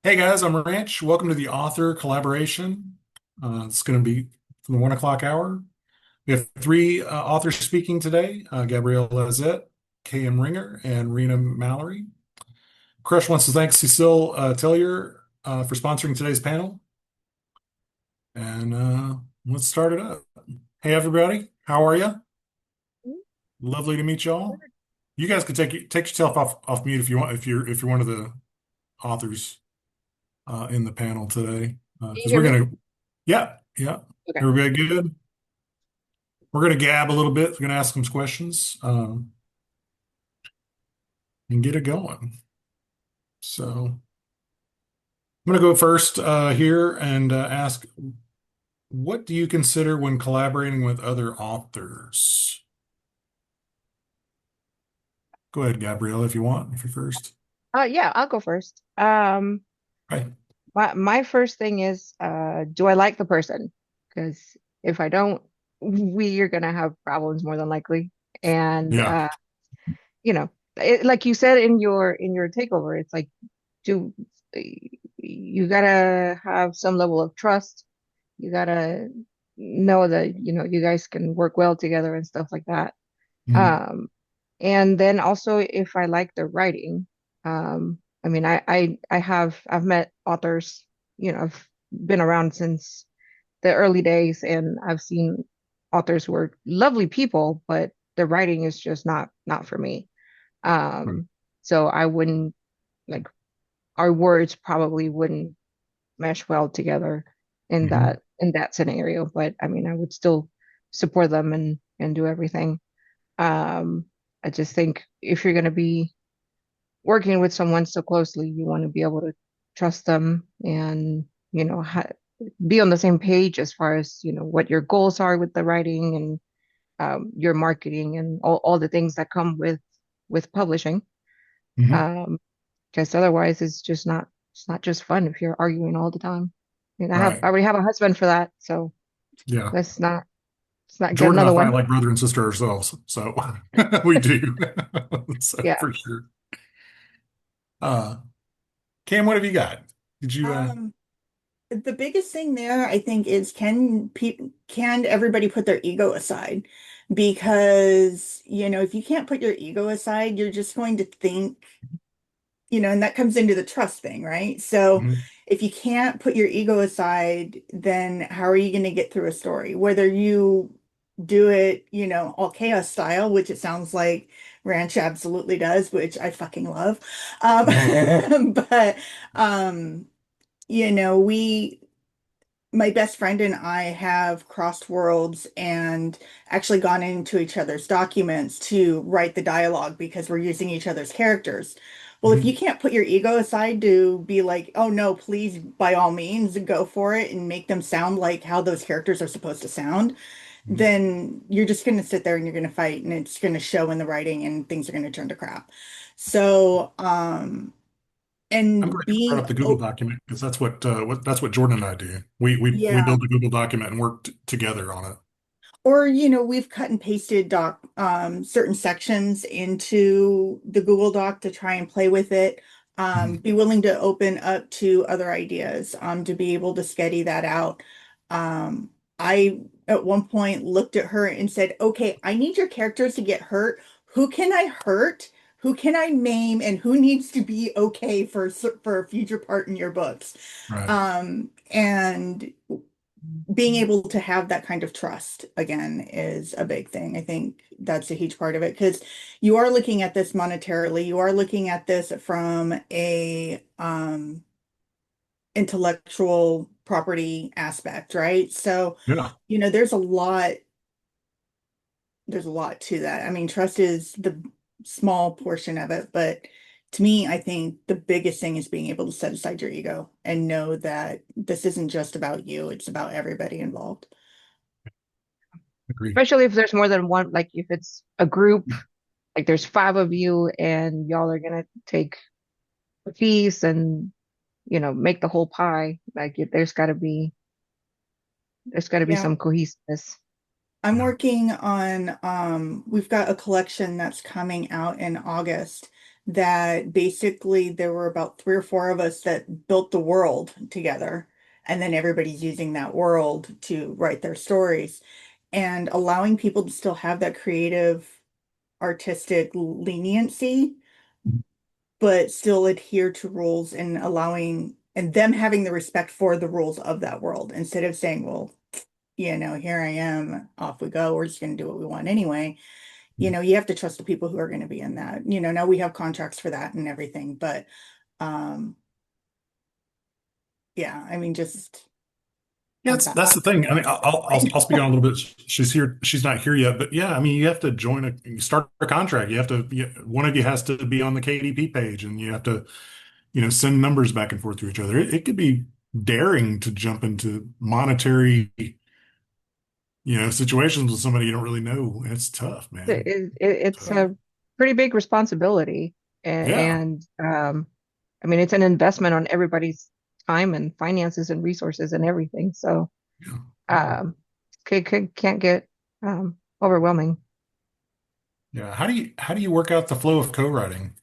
Hey guys, I'm Ranch. Welcome to the author collaboration. It's going to be from the 1 o'clock hour. We have three authors speaking today: Gabriela, Lizette, K.M. Ringer, and Rena Mallory. Crush wants to thank Cecile Tellier for sponsoring today's panel. And let's start it up. Hey everybody, how are you? Lovely to meet y'all. You guys can take yourself off mute if you want, if you're one of the authors in the panel today, Can you because hear we're me? gonna. Yeah, yeah. Okay. Everybody good? We're going to gab a little bit. We're going to ask some questions and get it going. So I'm going to go first here and ask, what do you consider when collaborating with other authors? Go ahead, Gabrielle, if you want, if you're first. Yeah, I'll go first. Right. My first thing is, do I like the person? Because if I don't, we are gonna have problems more than likely. And Yeah. like you said in your takeover, it's like, do you gotta have some level of trust. You gotta know that, you guys can work well together and stuff like that. Mhm. Um, and then also if I like the writing, I mean, I've met authors, I've been around since the early days, and I've seen authors who are lovely people, but the writing is just not for me. Right. So I wouldn't like our words probably wouldn't mesh well together in Mhm. that scenario. But I mean, I would still support them and do everything. Um, I just think if you're going to be working with someone so closely, you want to be able to trust them and, ha be on the same page as far as, what your goals are with the writing and your marketing and all the things that come with publishing. Mhm. Um, because otherwise it's not just fun if you're arguing all the time. I mean, Right. I already have a husband for that, so Yeah. let's not get Jordan and another I fight one. like brother and sister ourselves. So we do. So Yeah. for sure. Uh, Cam, what have you got? Did you Um, the biggest thing there, I think, is can everybody put their ego aside? Because, if you can't put your ego aside, you're just going to think, and that comes into the trust thing, right? So Mhm. if you can't put your ego aside, then how are you going to get through a story? Whether you do it, all chaos style, which it sounds like Ranch absolutely does, which I fucking love. But um we, my best friend and I have crossed worlds and actually gone into each other's documents to write the dialogue because we're using each other's characters. Well, if you Mhm. can't put your ego aside to be like, oh no, please, by all means, go for it and make them sound like how those characters are supposed to sound, Mhm. then you're just going to sit there and you're going to fight and it's going to show in the writing and things are going to turn to crap. So, I'm and glad you brought being, up the Google oh, document because that's what Jordan and I do. We yeah. build the Google document and work together on it. Or, we've cut and pasted certain sections into the Google Doc to try and play with it. Mhm. Be willing to open up to other ideas, to be able to sketty that out. I at one point looked at her and said, okay, I need your characters to get hurt. Who can I hurt? Who can I maim? And who needs to be okay for a future part in your books? Right. And being able to have that kind of trust again is a big thing. I think that's a huge part of it because you are looking at this monetarily, you are looking at this from a intellectual property aspect, right? So, Yeah. there's a lot to that. I mean, trust is the small portion of it, but to me, I think the biggest thing is being able to set aside your ego and know that this isn't just about you, it's about everybody involved. Agree. Especially if there's more than one, like if it's a group, like there's five of you and y'all are gonna take a piece and make the whole pie. Like there's got to be Yeah. some cohesiveness. I'm Yeah. working on we've got a collection that's coming out in August that basically there were about 3 or 4 of us that built the world together. And then everybody's using that world to write their stories and allowing people to still have that creative, artistic leniency, but still adhere to rules and allowing and them having the respect for the rules of that world instead of saying, well, here I am, off we go, we're just going to do what we want anyway. You have to trust the people who are going to be in that. Now we have contracts for that and everything, but um yeah, I mean, just Yeah, have that. that's the thing. I mean, I'll speak on a little bit. She's here. She's not here yet, but yeah, I mean, you have to you start a contract. You have to, one of you has to be on the KDP page, and you have to, send numbers back and forth to each other. It could be daring to jump into monetary, situations with somebody you don't really know. It's tough, man. It's Tough. a pretty big responsibility, Yeah. and I mean, it's an investment on everybody's time and finances and resources and everything. So, Yeah. Yeah. um, can't get overwhelming. Yeah. How do you work out the flow of co-writing?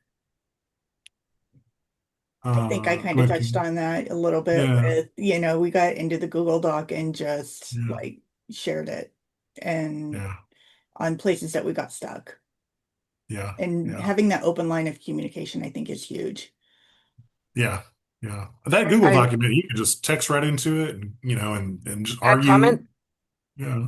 I think I kind Go of ahead, touched Kim. on that a little bit Yeah. with, we got into the Google Doc and just Yeah. like shared it and Yeah. on places that we got stuck. Yeah. And Yeah. having that open line of communication, I think, is huge. Yeah. Yeah. That Google I document, you can just text right into it and, and just add argue. comment. Yeah.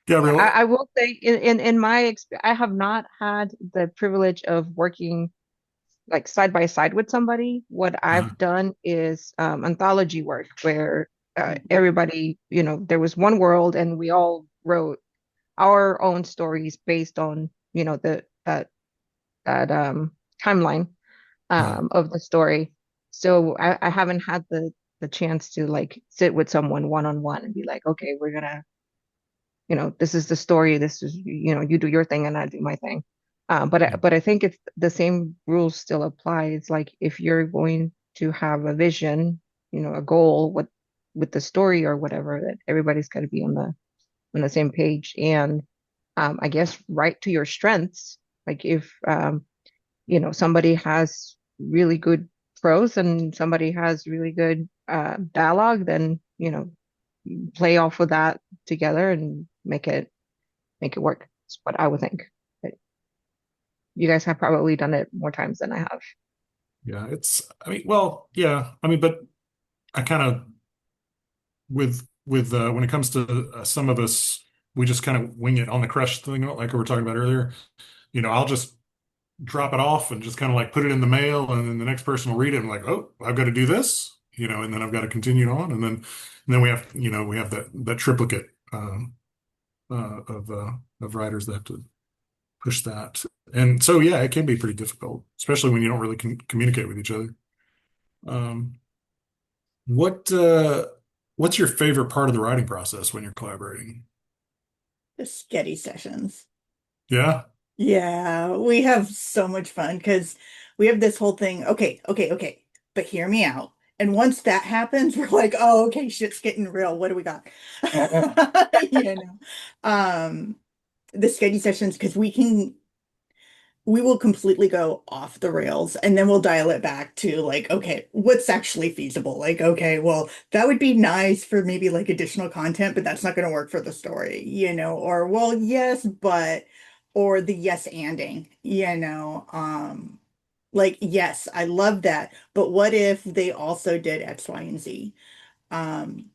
Yeah, Gabriel. I will say in my experience, I have not had the privilege of working like side by side with somebody. What Uh, I've done is anthology work where everybody, there was one world and we all wrote our own stories based on, the that timeline uh, of the story. So I haven't had the chance to like sit with someone one on one and be like, okay, we're gonna, this is the story. This is, you do your thing and I do my thing. yeah. But I think it's the same rules still apply. It's like if you're going to have a vision, a goal with the story or whatever, that everybody's got to be on the same page. And I guess right to your strengths. Like if somebody has really good prose and somebody has really good dialogue, then play off of that together and make it work. That's what I would think. But you guys have probably done it more times than I have. Yeah. I mean, well, yeah. I mean, but I kind of, when it comes to some of us, we just kind of wing it on the crush thing, like we were talking about earlier. I'll just drop it off and just kind of like put it in the mail, and then the next person will read it and like, oh, I've got to do this, and then I've got to continue on, and then we have that triplicate of writers that have to push that, and so yeah, it can be pretty difficult, especially when you don't really communicate with each other. Um, what what's your favorite part of the writing process when you're collaborating? The sketty sessions. Yeah. Yeah, we have so much fun because we have this whole thing. Okay, okay, okay, but hear me out. And once that happens, we're like, oh, okay, shit's getting real. What do we got? You know, um, the sketchy sessions because we will completely go off the rails and then we'll dial it back to like, okay, what's actually feasible? Like, okay, well, that would be nice for maybe like additional content, but that's not going to work for the story, or well, yes, but, or the yes anding, like, yes, I love that, but what if they also did X, Y, and Z? Um,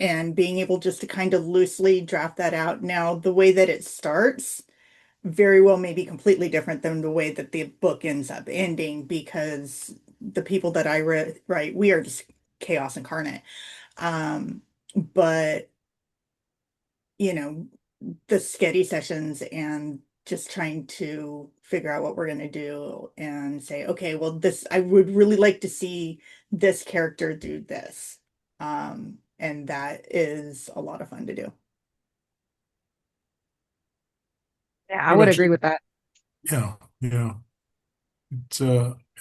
and being able just to kind of loosely draft that out. Now, the way that it starts very well may be completely different than the way that the book ends up ending because the people that I write, we are just chaos incarnate. But you know, the sketchy sessions and just trying to figure out what we're going to do and say, okay, well, this, I would really like to see this character do this. And that is a lot of fun to do. Yeah, I What would about agree you? with that. Yeah. Yeah.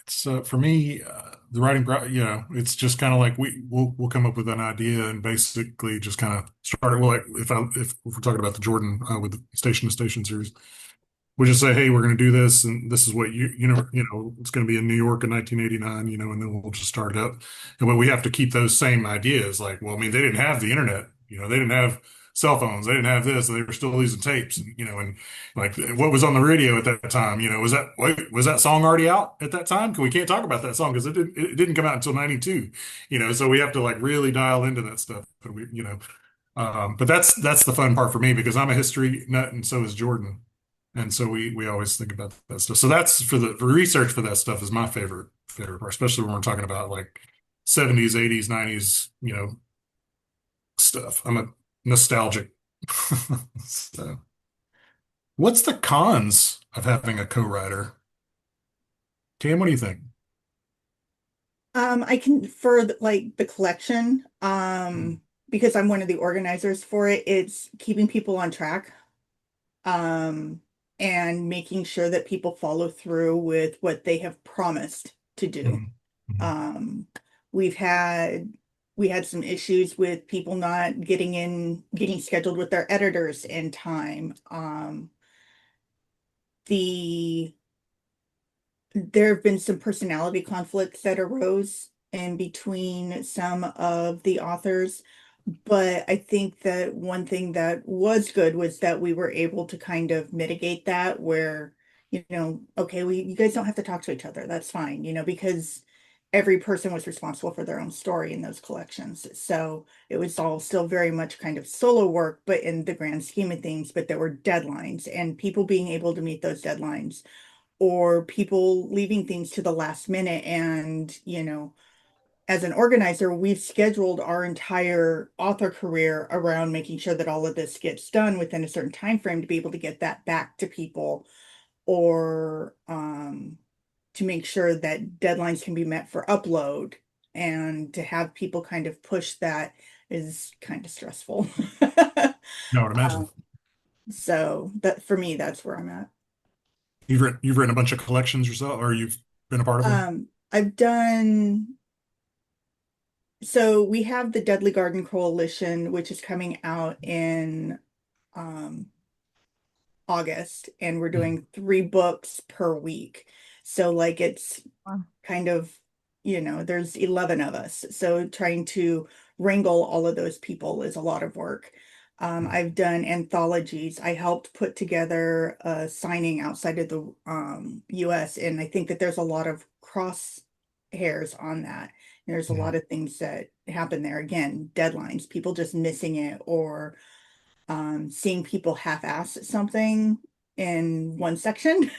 For me, the writing, it's just kind of like we'll come up with an idea and basically just kind of start it. Well, like if we're talking about the Jordan with the Station to Station series, we just say, hey, we're going to do this, and this is what it's going to be in New York in 1989, and then we'll just start it up. And but we have to keep those same ideas. Like, well, I mean, they didn't have the internet, they didn't have cell phones, they didn't have this, they were still using tapes, and like what was on the radio at that time, was that song already out at that time? 'Cause we can't talk about that song because it didn't come out until 92, so we have to like really dial into that stuff. But but that's the fun part for me because I'm a history nut and so is Jordan. And so we always think about that stuff. So that's for research for that stuff is my favorite part, especially when we're talking about like 70s, 80s, 90s, stuff. I'm a nostalgic. So what's the cons of having a co-writer? Tam, what do you think? I can for like the collection, Mm, because I'm one of the organizers for it, it's keeping people on track, um, and making sure that people follow through with what they have promised to do. mhm, mhm, Um, we've had we had some issues with people not getting scheduled with their editors in time. The There have been some personality conflicts that arose in between some of the authors, but I think that one thing that was good was that we were able to kind of mitigate that where, okay, you guys don't have to talk to each other. That's fine, because every person was responsible for their own story in those collections. So it was all still very much kind of solo work, but in the grand scheme of things, but there were deadlines and people being able to meet those deadlines or people leaving things to the last minute. And, as an organizer, we've scheduled our entire author career around making sure that all of this gets done within a certain time frame to be able to get that back to people or to make sure that deadlines can be met for upload and to have people kind of push that is kind of stressful. I would imagine. Um, so that for me, that's where I'm at. You've written a bunch of collections yourself, or you've been a part of them? I've done So we have the Deadly Garden Coalition, which is coming out in um, August, and we're Mhm. doing 3 books per week. So like it's Wow. kind of, there's 11 of us. So trying to wrangle all of those people is a lot of work. I've done anthologies. I helped put together a signing outside of the US, and I think that there's a lot of cross hairs on that. There's a lot Mhm. of things that happen there. Again, deadlines, people just missing it or seeing people half-ass something in one section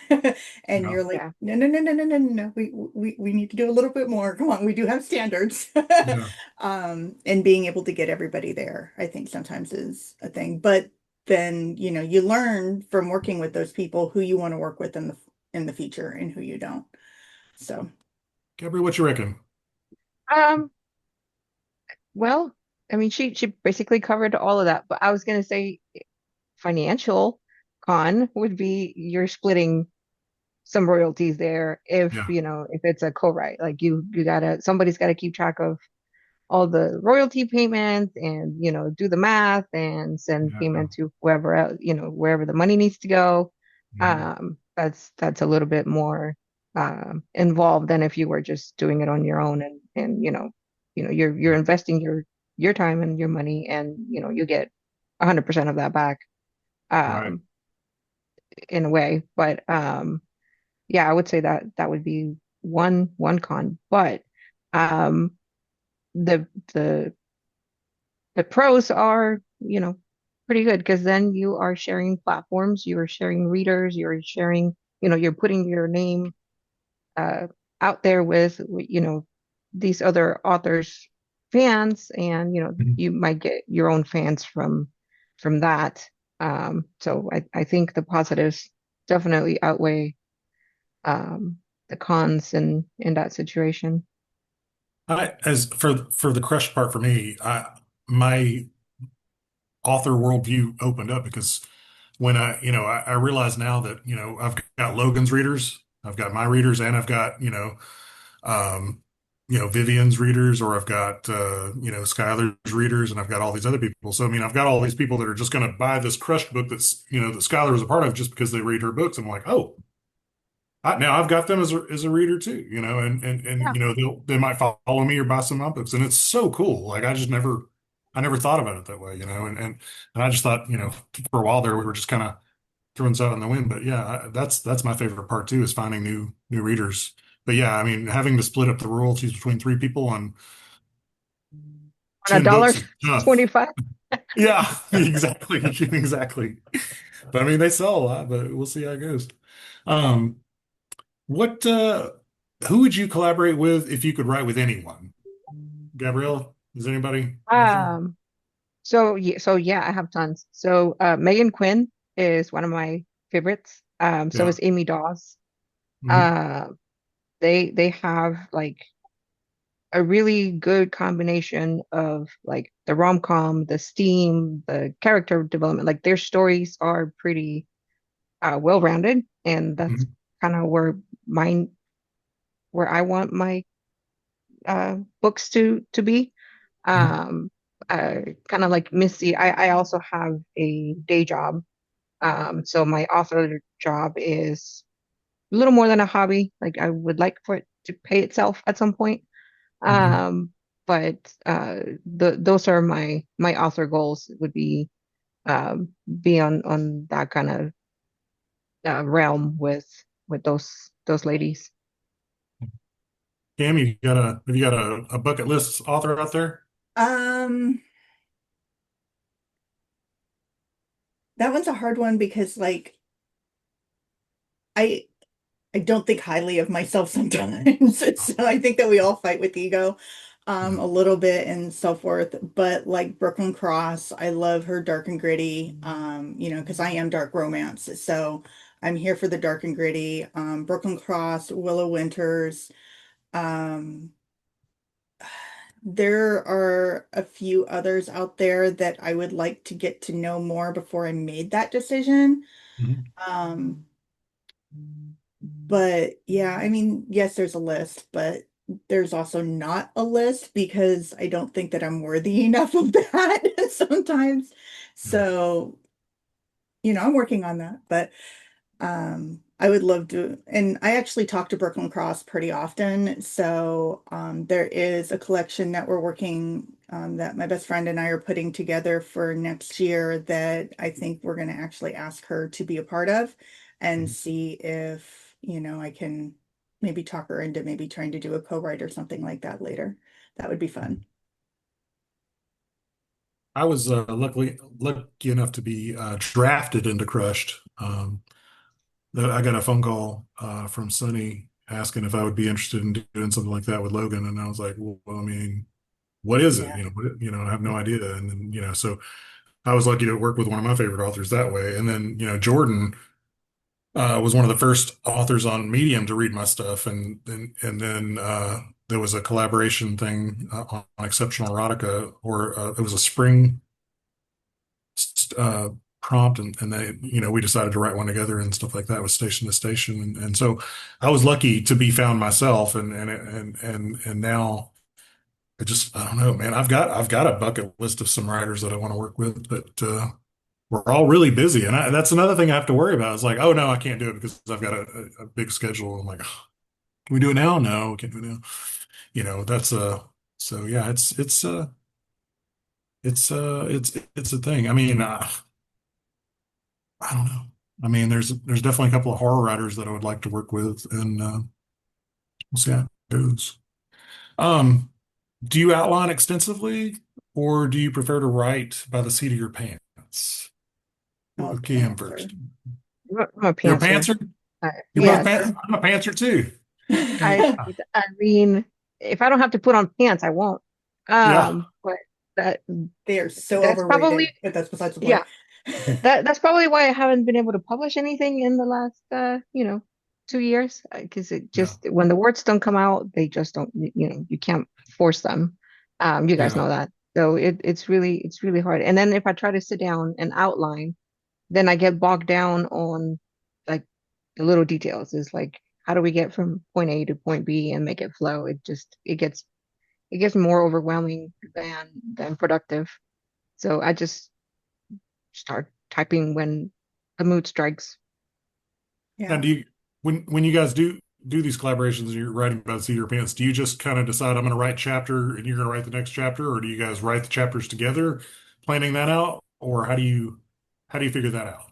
and Yeah. you're like Yeah. no no no no no no no no. We need to do a little bit more, come on, we do have standards. Yeah. And being able to get everybody there I think sometimes is a thing, but then you learn from working with those people who you want to work with in the future and who you don't. So Gabriel, what you reckon? Um, well, I mean, she basically covered all of that, but I was gonna say financial con would be you're splitting some royalties there if, Yeah. if it's a co-write. Like you gotta somebody's gotta keep track of all the royalty payments and, do the math and send Yeah. payment to whoever else, wherever the money needs to go. Mhm. That's a little bit more involved than if you were just doing it on your own and you're investing your time and your money and you get 100% of that back Right. um in a way. But yeah, I would say that that would be one con. But um the the the pros are, pretty good because then you are sharing platforms, you are sharing readers, you're sharing, you're putting your name uh, out there with, these other authors' fans, and Mhm. you might get your own fans from that. So I think the positives definitely outweigh the cons in that situation. As for the crush part for me, my author worldview opened up because when I realize now that, I've got Logan's readers, I've got my readers, and I've got, um, Vivian's readers, or I've got Skylar's readers, and I've got all these other people. So I mean, I've got all these people that are just going to buy this Crushed book that's that Skylar was a part of just because they read her books. I'm like, oh, now I've got them as a reader too, and Yeah. they might follow me or buy some of my books, and it's so cool. Like I never thought about it that way, and I just thought, for a while there we were just kind of throwing stuff in the wind. But yeah, that's my favorite part too, is finding new readers. But yeah, I mean, having to split up the royalties between three people on On a 10 dollar books is tough. 25. Yeah, exactly, exactly. But I mean, they sell a lot, but we'll see how it goes. Um, what who would you collaborate with if you could write with anyone? Gabrielle, does anybody answer? Um, so yeah, I have tons. So Megan Quinn is one of my favorites. So Yeah. is Amy Dawes. Hmm. Uh, they have like a really good combination of like the rom-com, the steam, the character development. Like their stories are pretty well-rounded, and that's Hmm. kind of mine where I want my books to be. Hmm. Um, Kind of like Missy, I also have a day job. So my author job is a little more than a hobby. Like I would like for it to pay itself at some point. Hmm. Um, but those are my author goals would be on that kind of realm with those ladies. Cam, have you got a bucket list author out there? Um, that one's a hard one because like I I don't think highly of myself sometimes. So I think that we all fight with ego Yeah. a little bit and so forth. But like Brooklyn Cross, I love her dark and gritty, because I am dark romance. So I'm here for the dark and gritty. Brooklyn Cross, Willow Winters. Um, there are a few others out there that I would like to get to know more before I made that decision. Mhm. Um, But yeah, I mean, yes, there's a list, but there's also not a list because I don't think that I'm worthy enough of that sometimes. Yeah. So, I'm working on that, but I would love to, and I actually talk to Brooklyn Cross pretty often. So, there is a collection that we're working that my best friend and I are putting together for next year that I think we're going to actually ask her to be a part of and Mhm. see if, I can maybe talk her into maybe trying to do a co-write or something like that later. That would be fun. I was lucky enough to be drafted into Crushed. I got a phone call from Sonny asking if I would be interested in doing something like that with Logan, and I was like, well, I mean, what is it? Yeah. I have no idea. And then, so I was lucky to work with one of my favorite authors that way. And then, Jordan was one of the first authors on Medium to read my stuff, and then there was a collaboration thing on Exceptional Erotica, or it was a spring uh, prompt, and they, we decided to write one together and stuff like that with Station to Station, and so I was lucky to be found myself, and now I don't know, man. I've got a bucket list of some writers that I want to work with, but we're all really busy, and that's another thing I have to worry about. It's like, oh no, I can't do it because I've got a big schedule. I'm like, can we do it now? No, we can't do it now. That's so yeah, it's a thing. I mean, I don't know. I mean, there's definitely a couple of horror writers that I would like to work with, and we'll see how it goes. Um, do you outline extensively, or do you prefer to write by the seat of your pants? Oh, With Kim Cancer. first. I'm a You're a pantser. pantser? You're both Yes, pants? I'm a pantser too. I I mean, if I don't have to put on pants, I won't. Yeah. But that They are so that's probably overrated, but that's besides the point. yeah, that's probably why I haven't been able to publish anything in the last 2 years, because it Yeah. just when the words don't come out, they just don't, you can't force them. You guys Yeah. know that. So it's really hard. And then if I try to sit down and outline, then I get bogged down on like the little details. It's like how do we get from point A to point B and make it flow? It gets more overwhelming than productive. So I just start typing when the mood strikes. Now, Yeah. do you when you guys do these collaborations and you're writing about Sea Your Pants, do you just kind of decide I'm going to write chapter and you're going to write the next chapter, or do you guys write the chapters together, planning that out, or how do you figure that out?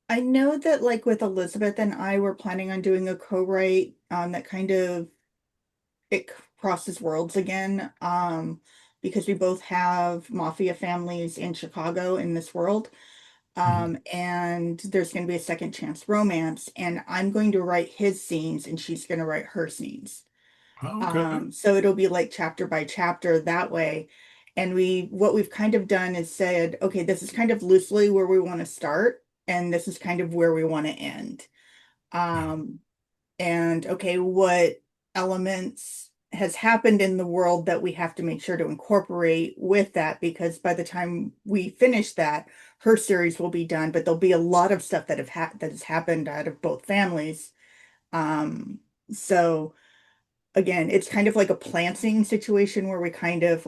I know that like with Elizabeth and I were planning on doing a co-write that kind of it crosses worlds again because we both have mafia families in Chicago in this world. Mhm. And there's going to be a second chance romance, and I'm going to write his scenes and she's going to write her scenes. Oh, okay. So it'll be like chapter by chapter that way. And what we've kind of done is said, okay, this is kind of loosely where we want to start, and this is kind of where we want to end. Yeah. Um, and okay, what elements has happened in the world that we have to make sure to incorporate with that, because by the time we finish that, her series will be done, but there'll be a lot of stuff that has happened out of both families. So again, it's kind of like a planting situation where we kind of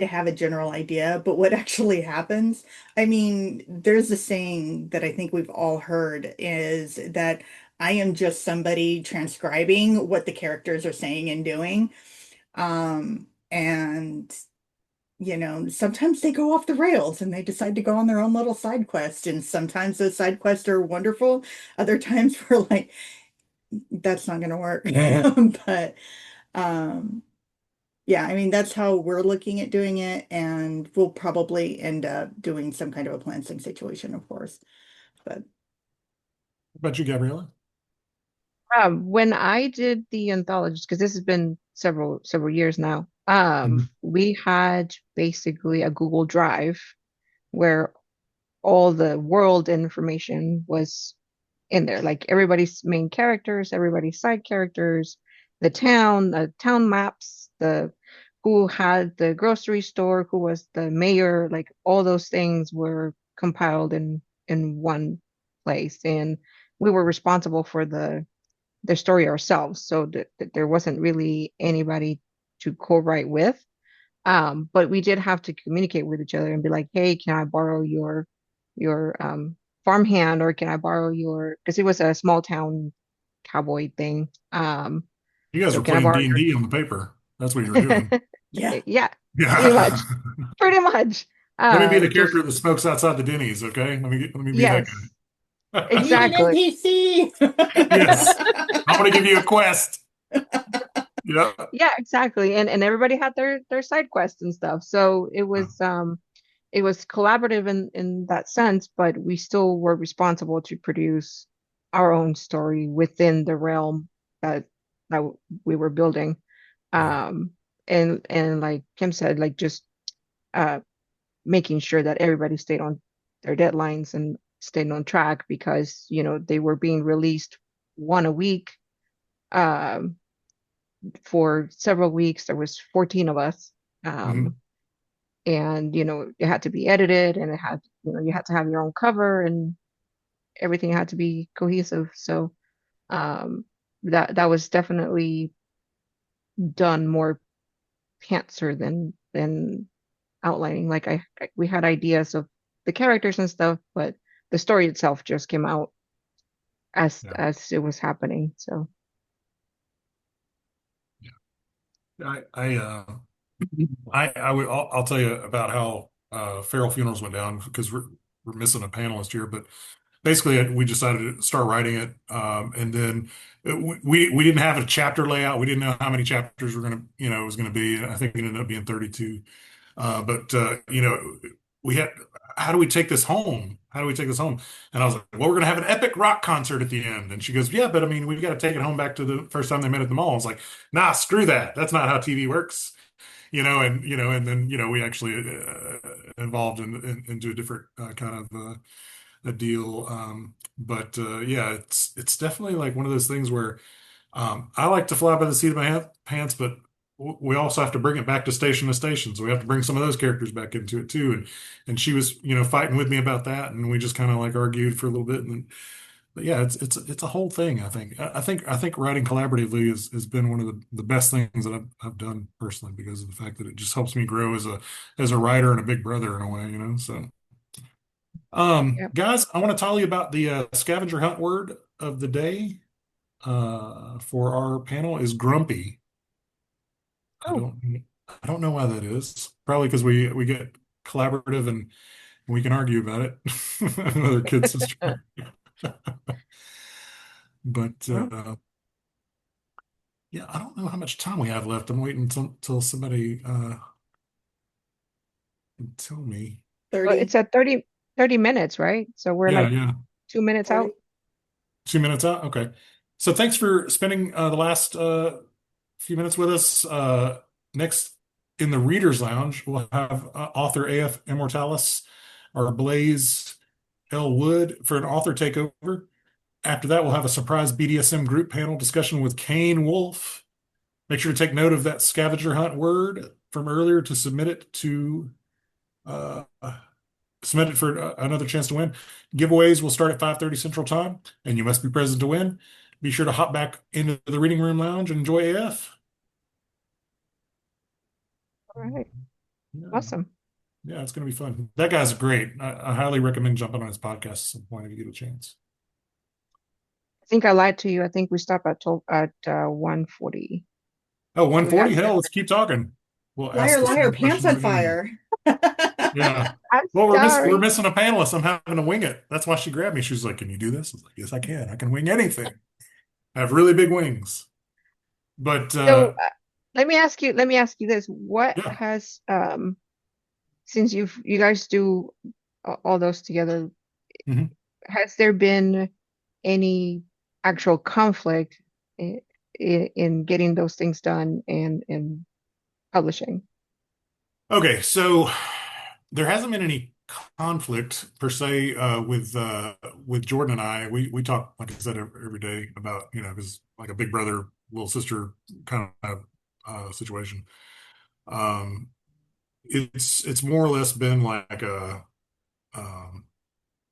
have a general idea, but what actually happens, I mean, there's a saying that I think we've all heard is that I am just somebody transcribing what the characters are saying and doing. And sometimes they go off the rails and they decide to go on their own little side quest. And sometimes those side quests are wonderful. Other times we're like, that's not gonna work. But um yeah, I mean, that's how we're looking at doing it, and we'll probably end up doing some kind of a planting situation, of course. But What about you, Gabriella? When I did the anthologies, because this has been several years now, Mhm. we had basically a Google Drive where all the world information was in there, like everybody's main characters, everybody's side characters, the town maps, the who had the grocery store, who was the mayor, like all those things were compiled in one place, and we were responsible for the story ourselves, so that there wasn't really anybody to co-write with. But we did have to communicate with each other and be like, hey, can I borrow your farmhand, or can I borrow your, because it was a small town cowboy thing. You guys So were can I playing borrow D&D on the paper. That's what you were your doing. yeah, yeah, pretty Yeah. much, pretty much. Let me be the Just character that smokes outside the Denny's, okay? Let me be that yes, guy. need an exactly. NPC. Yes. I'm gonna give you a quest. Yeah. Yeah, exactly. And everybody had their side quests and stuff. So it was collaborative in that sense, but we still were responsible to produce our own story within the realm that that we were building. Yeah. Um, and like Kim said, like just uh making sure that everybody stayed on their deadlines and stayed on track, because they were being released one a week. Um, for several weeks, there was 14 of us. Mhm. Um, and it had to be edited, and you had to have your own cover, and everything had to be cohesive. So that was definitely done more pantser than outlining. Like we had ideas of the characters and stuff, but the story itself just came out Yeah. as it was happening. So I'll tell you about how Feral Funerals went down because we're missing a panelist here, but basically we decided to start writing it, and then we didn't have a chapter layout. We didn't know how many chapters were gonna it was gonna be. I think it ended up being 32. But we had, how do we take this home? How do we take this home? And I was like, well, we're gonna have an epic rock concert at the end. And she goes, yeah, but I mean, we've got to take it home back to the first time they met at the mall. I was like, nah, screw that. That's not how TV works. And then we actually evolved into a different kind of a deal. But yeah, it's definitely like one of those things where I like to fly by the seat of my pants, but we also have to bring it back to station. So we have to bring some of those characters back into it too. And she was, fighting with me about that, and we just kind of like argued for a little bit, and then but yeah, it's a whole thing. I think writing collaboratively has been one of the best things that I've done personally because of the fact that it just helps me grow as a writer and a big brother in a way, you know. So, Yeah. guys, I want to tell you about the scavenger hunt word of the day. For our panel is grumpy. I Oh, don't I don't know why that is. Probably because we get collaborative and we can argue about it. Other kids' sister. But well, yeah, I don't know how much time we have left. I'm waiting until somebody can tell me. well, 30, it's at 30 minutes, right? So we're Yeah, like yeah. 2 minutes 40. out. 2 minutes out. Okay. So thanks for spending the last few minutes with us. Next in the Reader's Lounge, we'll have author AF Immortalis or Blaze L. Wood for an author takeover. After that, we'll have a surprise BDSM group panel discussion with Kane Wolf. Make sure to take note of that scavenger hunt word from earlier to uh, submit it for another chance to win. Giveaways will start at 5:30 Central Time, and you must be present to win. Be sure to hop back into the Reading Room Lounge and enjoy AF. All right. Yeah, Awesome. yeah, it's going to be fun. That guy's great. I highly recommend jumping on his podcast at some point if you get a chance. I think I lied to you. I think we stop at 1:40. Oh, Do we have 140? Hell, time? let's keep talking. We'll Liar, ask the liar, same pants questions on again. fire. Yeah. I'm Well, we're sorry. missing a panelist. I'm having to wing it. That's why she grabbed me. She was like, "Can you do this?" I was like, "Yes, I can. I can wing anything. I have really big wings." But So let me ask you this. What yeah. has since you guys do all those together, Mhm. has there been any actual conflict in getting those things done and publishing? Okay, so there hasn't been any conflict per se with Jordan and I. We talk, like I said, every day about, because like a big brother, little sister kind of situation. Um, it's more or less been like a um,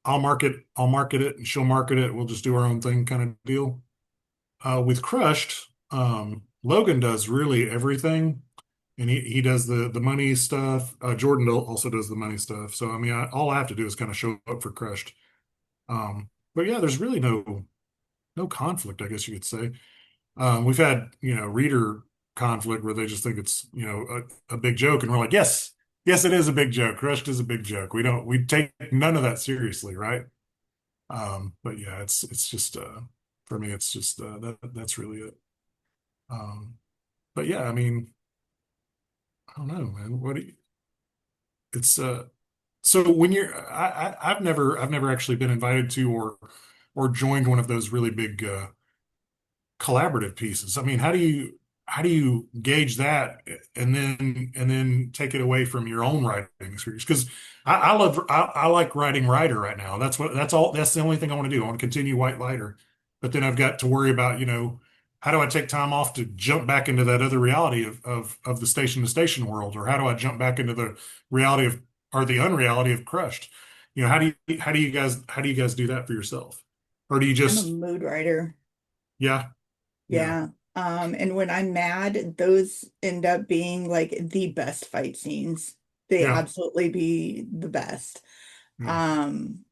I'll market it, and she'll market it. We'll just do our own thing kind of deal. With Crushed, Logan does really everything, and he does the money stuff. Jordan also does the money stuff. So I mean, all I have to do is kind of show up for Crushed. But yeah, there's really no conflict, I guess you could say. We've had reader conflict where they just think it's a big joke, and we're like, yes, yes, it is a big joke. Crushed is a big joke. We take none of that seriously, right? But yeah, it's just for me, it's just that's really it. Um, but yeah, I mean, I don't know, man. It's so when I've never actually been invited to or joined one of those really big collaborative pieces. I mean, how do you gauge that and then take it away from your own writing experience? Because I like writing writer right now. That's the only thing I want to do. I want to continue White Lighter, but then I've got to worry about how do I take time off to jump back into that other reality of the station to station world, or how do I jump back into the reality of or the unreality of Crushed? How do you guys do that for yourself, or do you I'm a just mood writer. yeah yeah. Yeah. And when I'm mad, those end up being like the best fight scenes. They Yeah, absolutely be the best. yeah, Um,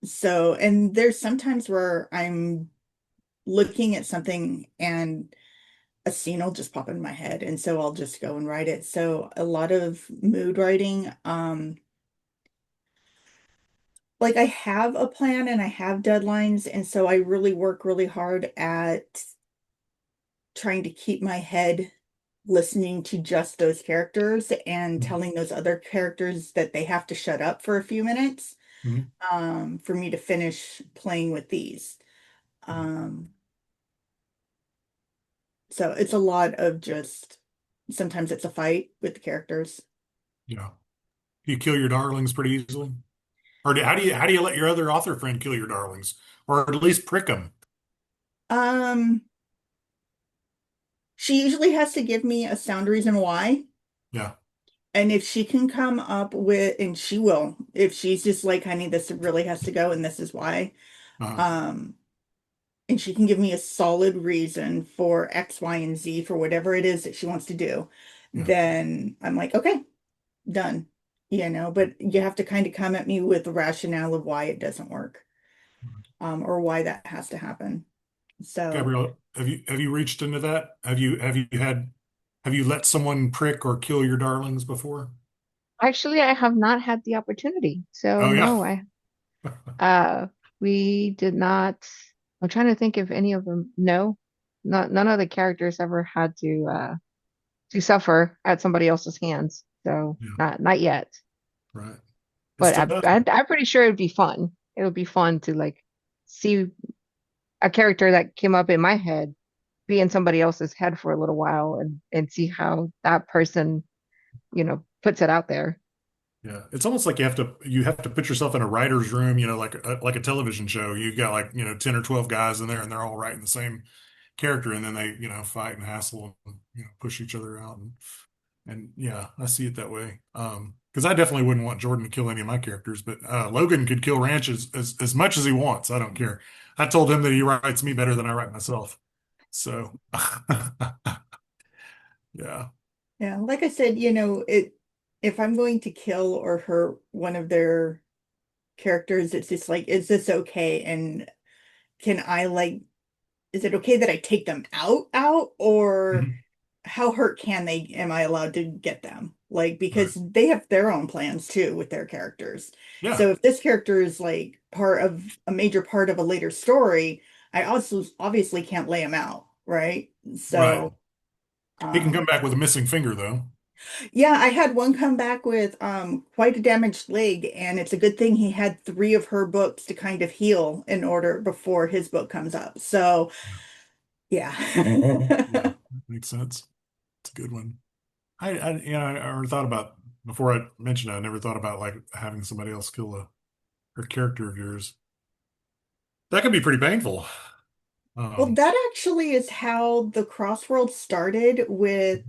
so, and there's sometimes where I'm looking at something and a scene will just pop in my head, and so I'll just go and write it. So a lot of mood writing, like I have a plan and I have deadlines, and so I really work really hard at trying to keep my head listening to just those characters and mhm, telling those other characters that they have to shut up for a few minutes mhm, for me to finish playing with these. Um, so it's a lot of just sometimes it's a fight with the characters. yeah. Do you kill your darlings pretty easily, or how do you let your other author friend kill your darlings, or at least prick them? Um, she usually has to give me a sound reason why. Yeah, And if she can come up with, and she will, if she's just like, honey, this really has to go and this is why, Uh, Um, and she can give me a solid reason for X, Y, and Z for whatever it is that she wants to do, yeah. then I'm like, okay, done. But you have to kind of come at me with the rationale of why it doesn't work, or why that has to happen. So, Gabrielle, have you reached into that? Have you let someone prick or kill your darlings before? Actually, I have not had the opportunity. So Oh yeah. no, I uh we did not. I'm trying to think if any of them, no. Not none of the characters ever had to suffer at somebody else's hands. So Yeah, not yet. right. It's But tough. I'm pretty sure it'd be fun. It would be fun to like see a character that came up in my head be in somebody else's head for a little while and see how that person, puts it out there. Yeah, it's almost like you have to put yourself in a writer's room, like a television show. You've got 10 or 12 guys in there and they're all writing the same character and then they, fight and hassle and push each other out and yeah, I see it that way. Because I definitely wouldn't want Jordan to kill any of my characters, but Logan could kill Ranch as much as he wants. I don't care. I told him that he writes me better than I write myself. So yeah. yeah, like I said, if I'm going to kill or hurt one of their characters, it's just like, is this okay? And can I like, is it okay that I take them out, or Mhm. how hurt am I allowed to get them? Like, Right. because they have their own plans too with their characters. Yeah. So if this character is like part of a major part of a later story, I also obviously can't lay him out, right? Right. So, He can come um, back with a missing finger though. yeah, I had one come back with quite a damaged leg, and it's a good thing he had three of her books to kind of heal in order before his book comes up. So, yeah. Yeah, that makes sense. It's a good one. I never thought about before I mentioned it, I never thought about like having somebody else kill a character of yours. That could be pretty painful. Well, Um, that actually is how the Crossworld started with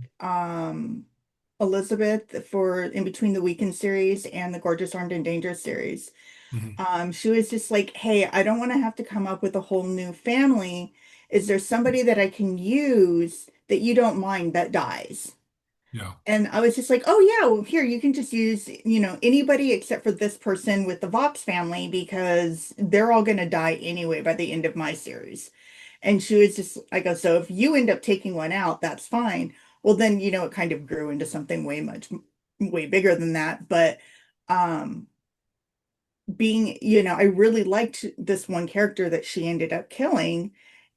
Elizabeth for In Between the Weekend series and the Gorgeous Armed and Dangerous series. mhm. She was just like, hey, I don't want to have to come up with a whole new family. Is there somebody that I can use that you don't mind that dies? Yeah. And I was just like, oh yeah, well, here you can just use, anybody except for this person with the Vox family because they're all going to die anyway by the end of my series. And she was just, I go, so if you end up taking one out, that's fine. Well, then, it kind of grew into something way bigger than that. But um, I really liked this one character that she ended up killing.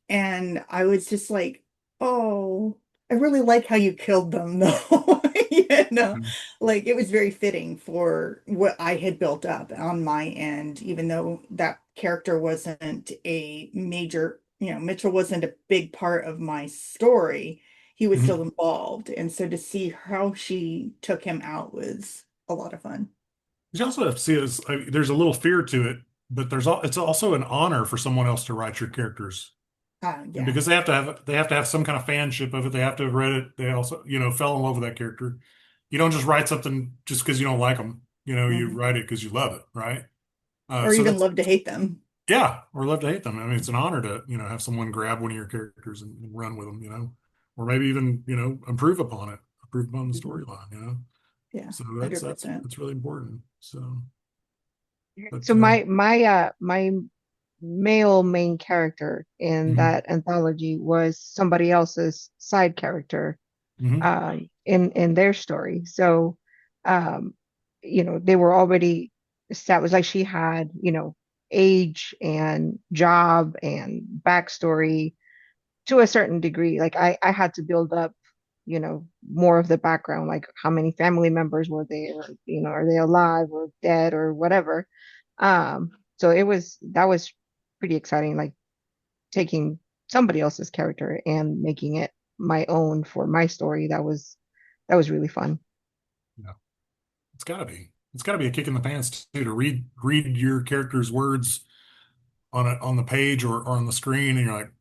And I was just like, oh, I really like how you killed them, though. You know, Mhm. like it was very fitting for what I had built up on my end, even though that character wasn't a major, Mitchell wasn't a big part of my story. He was still Mhm. involved. And so to see how she took him out was a lot of fun. You also have to see it as there's a little fear to it, but it's also an honor for someone else to write your characters. And Yeah. because they have to have some kind of fanship of it. They have to have read it. They also, fell in love with that character. You don't just write something just because you don't like them. You Mhm. write it because you love it, right? Or So even that's love to hate them. yeah, or love to hate them. I mean, it's an honor to, have someone grab one of your characters and run with them, or maybe even, improve upon the Mhm. storyline, Yeah, So that's that's 100%. that's really important. So, but So my male main character in mhm, that anthology was somebody else's side character mhm, in their story. So um, they were already established, like she had, age and job and backstory to a certain degree. Like I had to build up, more of the background, like how many family members were there, are they alive or dead or whatever. So that was pretty exciting, like taking somebody else's character and making it my own for my story. That was really fun. yeah, it's gotta be a kick in the pants too to read your character's words on the page or on the screen, and you're like,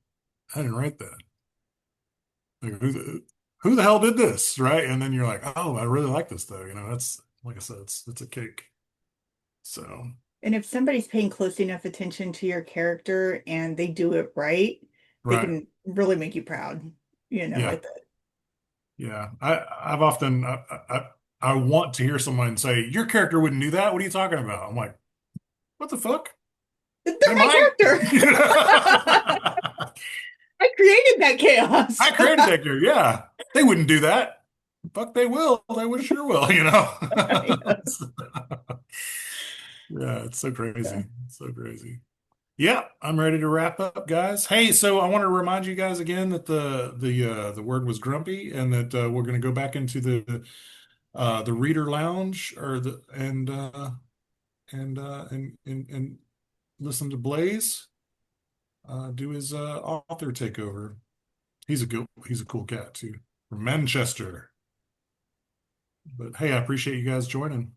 I didn't write that. Like, who the hell did this, right? And then you're like, oh, I really like this though. That's like I said, it's a kick. So. And if somebody's paying close enough attention to your character and they do it right, they Right. can really make you proud, Yeah. with it. Yeah. I've often I want to hear someone say, "Your character wouldn't do that. What are you talking about?" I'm like, "What the fuck? They're They my might." character. I created that chaos. I created that character. Yeah. They wouldn't do that. Fuck, they will. They would sure will, you know? Yes. Yeah, it's so Yeah. crazy. It's so crazy. Yeah, I'm ready to wrap up, guys. Hey, so I want to remind you guys again that the word was grumpy, and that we're going to go back into the reader lounge, or the and listen to Blaze do his author takeover. He's a cool cat too, from Manchester. But hey, I appreciate you guys joining.